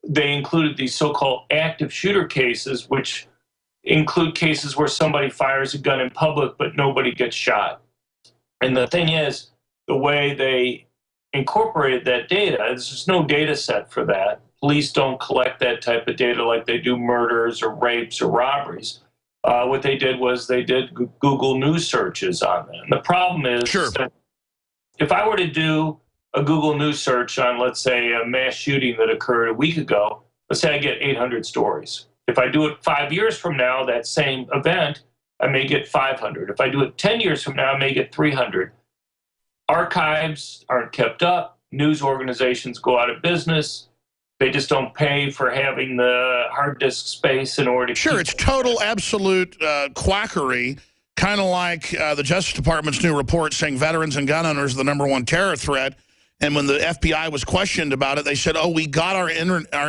they included these so-called active shooter cases, which include cases where somebody fires a gun in public but nobody gets shot. And the thing is, the way they incorporated that data, there's just no data set for that. Police don't collect that type of data like they do murders or rapes or robberies. What they did was they did Google News searches on them. And the problem is that if I were to do a Google News search on, let's say, a mass shooting that occurred a week ago, let's say I get 800 stories. If I do it 5 years from now, that same event, I may get 500. If I do it 10 years from now, I may get 300. Archives aren't kept up. News organizations go out of business. They just don't pay for having the hard disk space in order to Sure, it's total, absolute quackery, kind of like the Justice Department's new report saying veterans and gun owners are the #1 terror threat. And when the FBI was questioned about it, they said, oh, we got our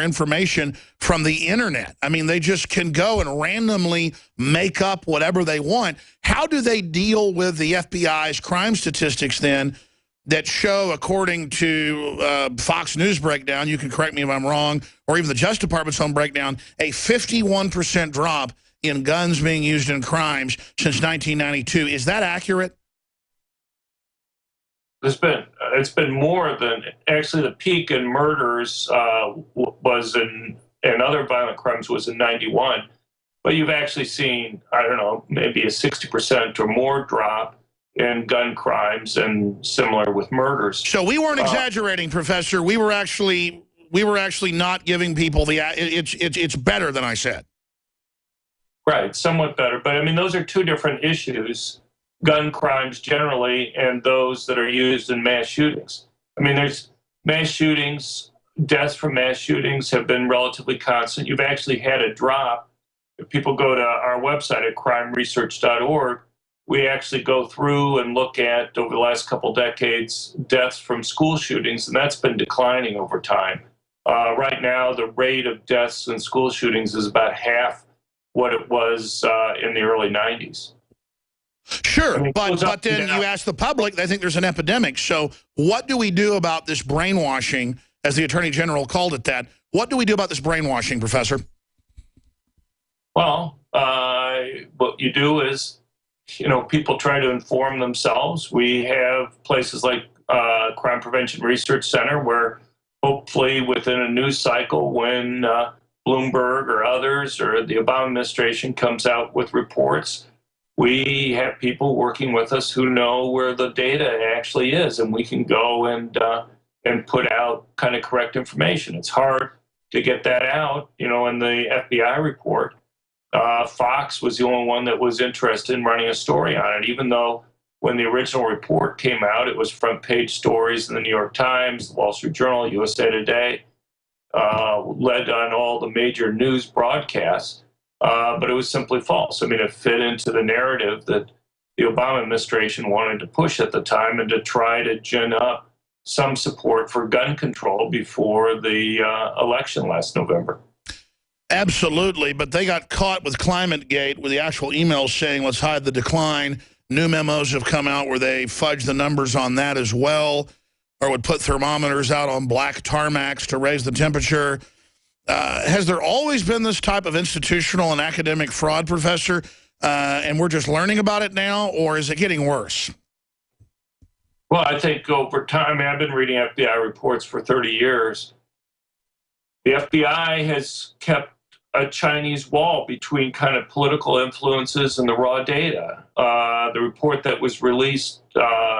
information from the internet. I mean, they just can go and randomly make up whatever they want. How do they deal with the FBI's crime statistics then that show, according to Fox News breakdown, you can correct me if I'm wrong, or even the Justice Department's own breakdown, a 51% drop in guns being used in crimes since 1992. Is that accurate? It's been more than, actually the peak in murders was and other violent crimes was in 91. But you've actually seen, I don't know, maybe a 60% or more drop in gun crimes, and similar with murders. So we weren't exaggerating, Professor. We were actually not giving people the, it's better than I said. Right, somewhat better. But I mean, those are two different issues. Gun crimes generally, and those that are used in mass shootings. I mean, there's mass shootings, deaths from mass shootings have been relatively constant. You've actually had a drop. If people go to our website at crimeresearch.org, we actually go through and look at, over the last couple decades, deaths from school shootings, and that's been declining over time. Right now, the rate of deaths in school shootings is about half what it was in the early 90s. Sure, I mean, but then you ask the public, they think there's an epidemic. So what do we do about this brainwashing, as the Attorney General called it that? What do we do about this brainwashing, Professor? Well, what you do is, people try to inform themselves. We have places like Crime Prevention Research Center where hopefully within a news cycle, when Bloomberg or others or the Obama administration comes out with reports, we have people working with us who know where the data actually is, and we can go and put out kind of correct information. It's hard to get that out, in the FBI report. Fox was the only one that was interested in running a story on it, even though when the original report came out, it was front page stories in the New York Times, the Wall Street Journal, USA Today, led on all the major news broadcasts. But it was simply false. I mean, it fit into the narrative that the Obama administration wanted to push at the time, and to try to gin up some support for gun control before the election last November. Absolutely, but they got caught with ClimateGate, with the actual emails saying, let's hide the decline. New memos have come out where they fudge the numbers on that as well, or would put thermometers out on black tarmacs to raise the temperature. Has there always been this type of institutional and academic fraud, Professor, and we're just learning about it now, or is it getting worse? Well, I think over time, I've been reading FBI reports for 30 years. The FBI has kept a Chinese wall between kind of political influences and the raw data. The report that was released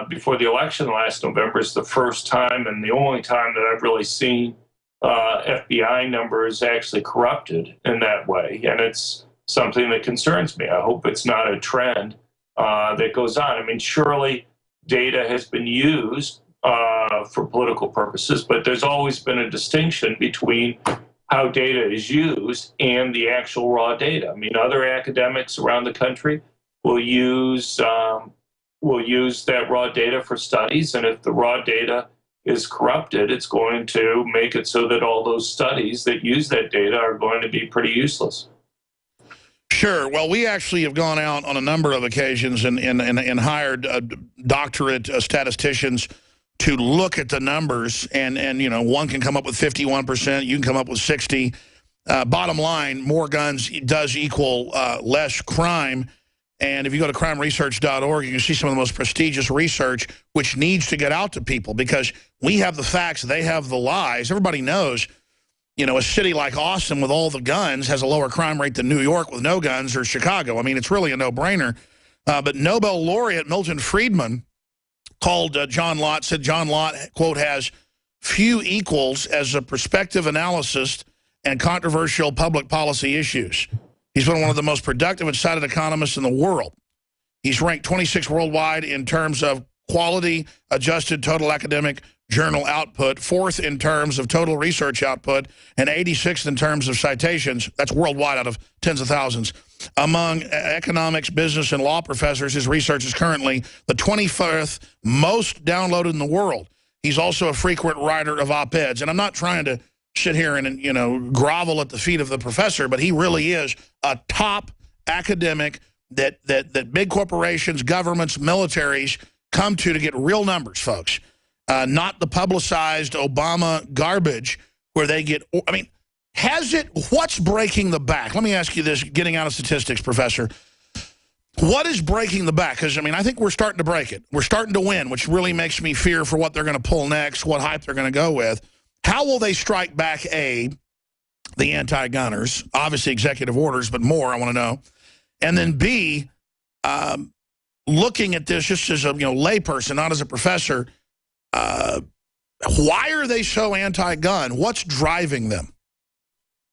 before the election last November is the first time and the only time that I've really seen FBI numbers actually corrupted in that way. And it's something that concerns me. I hope it's not a trend that goes on. I mean, surely data has been used for political purposes, but there's always been a distinction between how data is used and the actual raw data. I mean, other academics around the country will use that raw data for studies, and if the raw data is corrupted, it's going to make it so that all those studies that use that data are going to be pretty useless. Sure. Well, we actually have gone out on a number of occasions and hired doctorate statisticians to look at the numbers, and you know, one can come up with 51%, you can come up with 60. Bottom line, more guns does equal less crime. And if you go to crimeresearch.org, you can see some of the most prestigious research, which needs to get out to people, because we have the facts, they have the lies. Everybody knows, you know, a city like Austin with all the guns has a lower crime rate than New York with no guns, or Chicago. I mean, it's really a no-brainer. But Nobel laureate Milton Friedman called John Lott, said John Lott, quote, has few equals as a prospective analyst and controversial public policy issues. He's been one of the most productive and cited economists in the world. He's ranked 26 worldwide in terms of quality adjusted total academic journal output, 4th in terms of total research output, and 86th in terms of citations. That's worldwide out of tens of thousands. Among economics, business, and law professors, his research is currently the 25th most downloaded in the world. He's also a frequent writer of op-eds. And I'm not trying to sit here and, you know, grovel at the feet of the professor, but he really is a top academic that big corporations, governments, militaries come to get real numbers, folks. Not the publicized Obama garbage where they get, I mean, what's breaking the back? Let me ask you this, getting out of statistics, Professor. What is breaking the back? Because, I mean, I think we're starting to break it. We're starting to win, which really makes me fear for what they're going to pull next, what hype they're going to go with. How will they strike back, A, the anti-gunners, obviously executive orders, but more, I want to know. And then B, looking at this just as a layperson, not as a professor, why are they so anti-gun? What's driving them?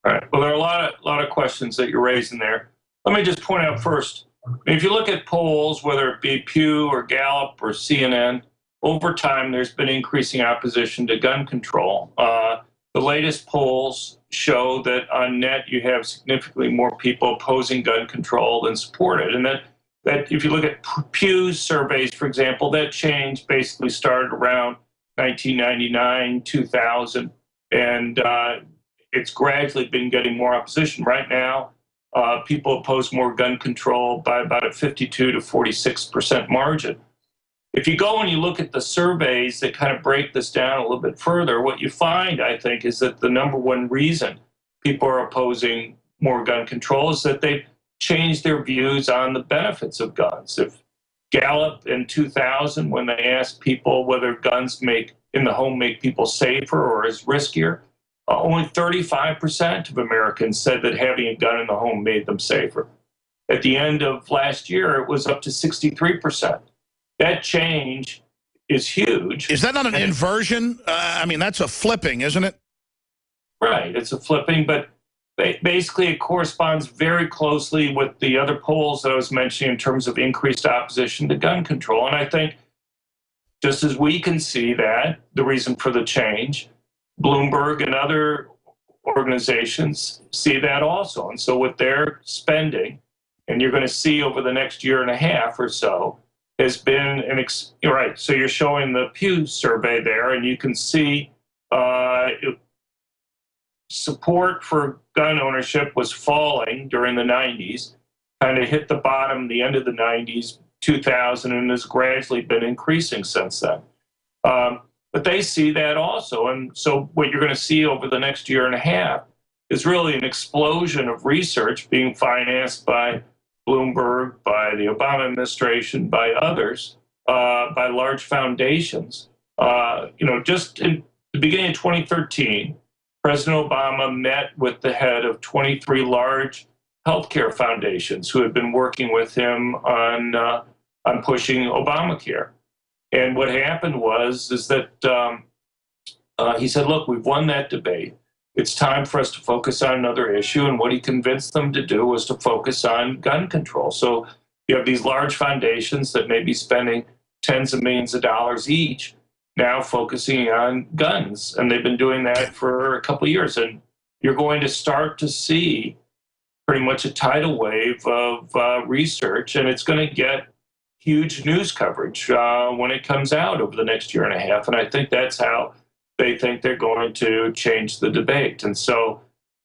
All right. Well, there are a lot of questions that you're raising there. Let me just point out first, if you look at polls, whether it be Pew or Gallup or CNN, over time there's been increasing opposition to gun control. The latest polls show that on net you have significantly more people opposing gun control than support it. And that if you look at Pew's surveys, for example, that change basically started around 1999, 2000, and it's gradually been getting more opposition. Right now, people oppose more gun control by about a 52 to 46% margin. If you go and you look at the surveys that kind of break this down a little bit further, what you find, I think, is that the number one reason people are opposing more gun control is that they've changed their views on the benefits of guns. If Gallup in 2000, when they asked people whether guns in the home make people safer or is riskier, only 35% of Americans said that having a gun in the home made them safer. At the end of last year, it was up to 63%. That change is huge. Is that not an inversion? I mean, that's a flipping, isn't it? Right, it's a flipping, but basically it corresponds very closely with the other polls that I was mentioning in terms of increased opposition to gun control. And I think just as we can see that, the reason for the change, Bloomberg and other organizations see that also. And so with their spending, and you're going to see over the next year and a half or so, has been right. So you're showing the Pew survey there, and you can see support for gun ownership was falling during the 90s, kind of hit the bottom the end of the 90s, 2000, and has gradually been increasing since then. But they see that also. And so what you're going to see over the next year and a half is really an explosion of research being financed by Bloomberg, by the Obama administration, by others, by large foundations. Just in the beginning of 2013, President Obama met with the head of 23 large healthcare foundations who had been working with him on pushing Obamacare. And what happened is that he said, look, we've won that debate. It's time for us to focus on another issue. And what he convinced them to do was to focus on gun control. So you have these large foundations that may be spending tens of millions of dollars each, now focusing on guns. And they've been doing that for a couple of years. And you're going to start to see pretty much a tidal wave of research, and it's going to get huge news coverage when it comes out over the next year and a half. And I think that's how they think they're going to change the debate. And so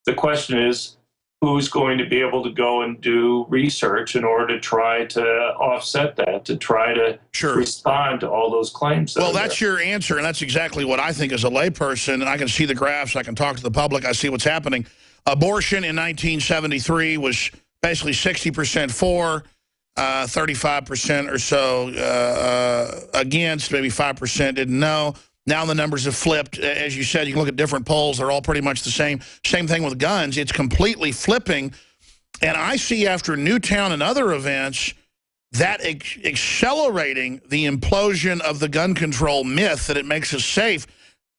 the question is, who's going to be able to go and do research in order to try to offset that, to try to respond to all those claims. Well, that's your answer, and that's exactly what I think as a layperson. And I can see the graphs, I can talk to the public, I see what's happening. Abortion in 1973 was basically 60% for, 35% or so against, maybe 5% didn't know. Now the numbers have flipped. As you said, you can look at different polls. They're all pretty much the same. Same thing with guns. It's completely flipping. And I see after Newtown and other events that accelerating the implosion of the gun control myth that it makes us safe.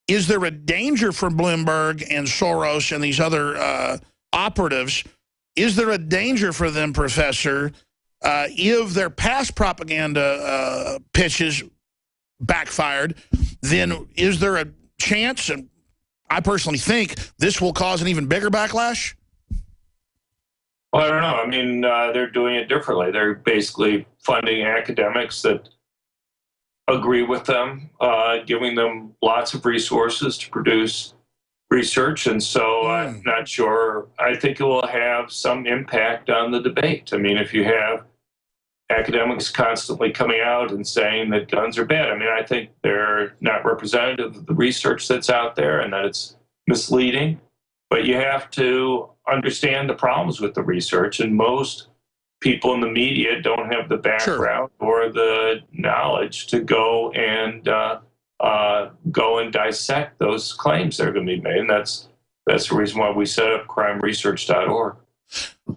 Is there a danger for Bloomberg and Soros and these other operatives? Is there a danger for them, Professor, if their past propaganda pitches backfired, then is there a chance, and I personally think, this will cause an even bigger backlash? Well, I don't know. I mean, they're doing it differently. They're basically funding academics that agree with them, giving them lots of resources to produce research. And so I'm not sure. I think it will have some impact on the debate. I mean, if you have academics constantly coming out and saying that guns are bad, I mean, I think they're not representative of the research that's out there and that it's misleading. But you have to understand the problems with the research, and most people in the media don't have the background or the knowledge to go and dissect those claims that are going to be made. And that's the reason why we set up crimeresearch.org.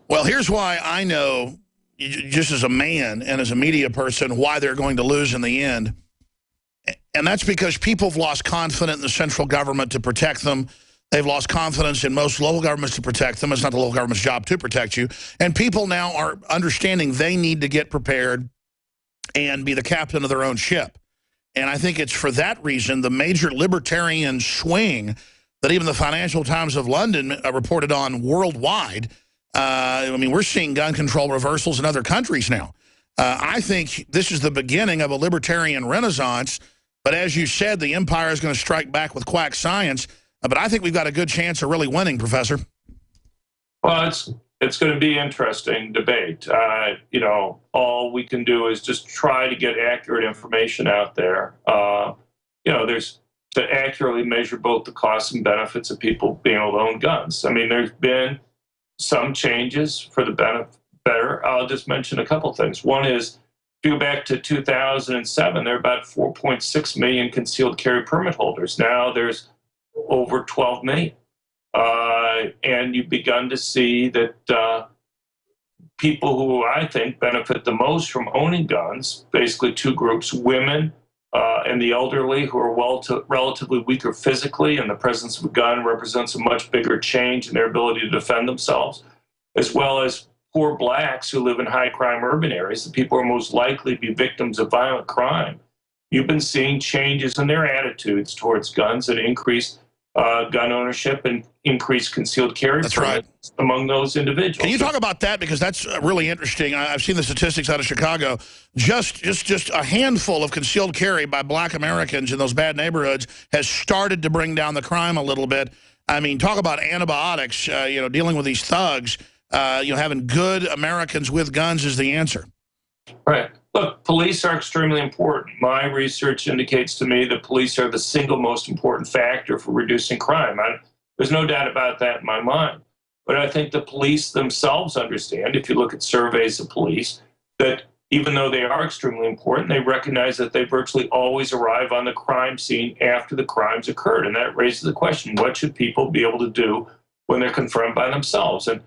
Well, here's why I know, just as a man and as a media person, why they're going to lose in the end. And that's because people have lost confidence in the central government to protect them. They've lost confidence in most local governments to protect them. It's not the local government's job to protect you. And people now are understanding they need to get prepared and be the captain of their own ship. And I think it's for that reason, the major libertarian swing that even the Financial Times of London reported on worldwide. I mean, we're seeing gun control reversals in other countries now. I think this is the beginning of a libertarian renaissance. But as you said, the empire is going to strike back with quack science. But I think we've got a good chance of really winning, Professor. Well, it's going to be an interesting debate. You know, all we can do is just try to get accurate information out there. You know, there's to accurately measure both the costs and benefits of people being able to own guns. I mean, there's been some changes for the better. I'll just mention a couple things. One is, if you go back to 2007, there were about 4.6 million concealed carry permit holders. Now there's over 12 million. And you've begun to see that people who I think benefit the most from owning guns, basically two groups, women and the elderly who are relatively weaker physically, and the presence of a gun represents a much bigger change in their ability to defend themselves, as well as poor blacks who live in high crime urban areas, the people who are most likely to be victims of violent crime. You've been seeing changes in their attitudes towards guns and increased gun ownership and increased concealed carry permits among those individuals. Can you talk about that? Because that's really interesting. I've seen the statistics out of Chicago. Just a handful of concealed carry by black Americans in those bad neighborhoods has started to bring down the crime a little bit. I mean, talk about antibiotics, you know, dealing with these thugs. You know, having good Americans with guns is the answer. Right. Look, police are extremely important. My research indicates to me that police are the single most important factor for reducing crime. There's no doubt about that in my mind. But I think the police themselves understand, if you look at surveys of police, that even though they are extremely important, they recognize that they virtually always arrive on the crime scene after the crimes occurred. And that raises the question, what should people be able to do when they're confronted by themselves? And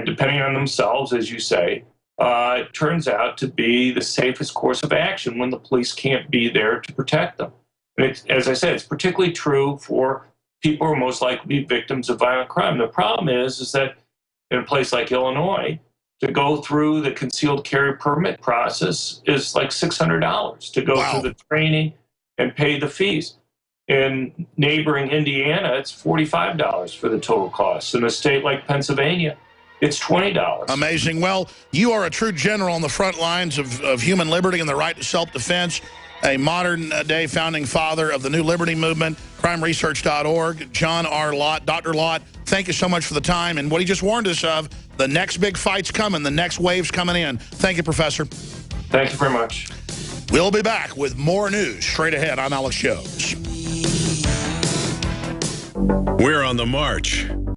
depending on themselves, as you say, it turns out to be the safest course of action when the police can't be there to protect them. And as I said, it's particularly true for people who are most likely to be victims of violent crime. The problem is that in a place like Illinois, to go through the concealed carry permit process is like $600 to go through the training and pay the fees. In neighboring Indiana, it's $45 for the total cost. In a state like Pennsylvania, it's $20. Amazing. Well, you are a true general on the front lines of human liberty and the right to self-defense, a modern-day founding father of the new liberty movement. crimeresearch.org. John R. Lott, Dr. Lott, thank you so much for the time. And what he just warned us of, the next big fight's coming, the next wave's coming in. Thank you, Professor. Thank you very much. We'll be back with more news straight ahead. I'm Alex Jones. We're on the march.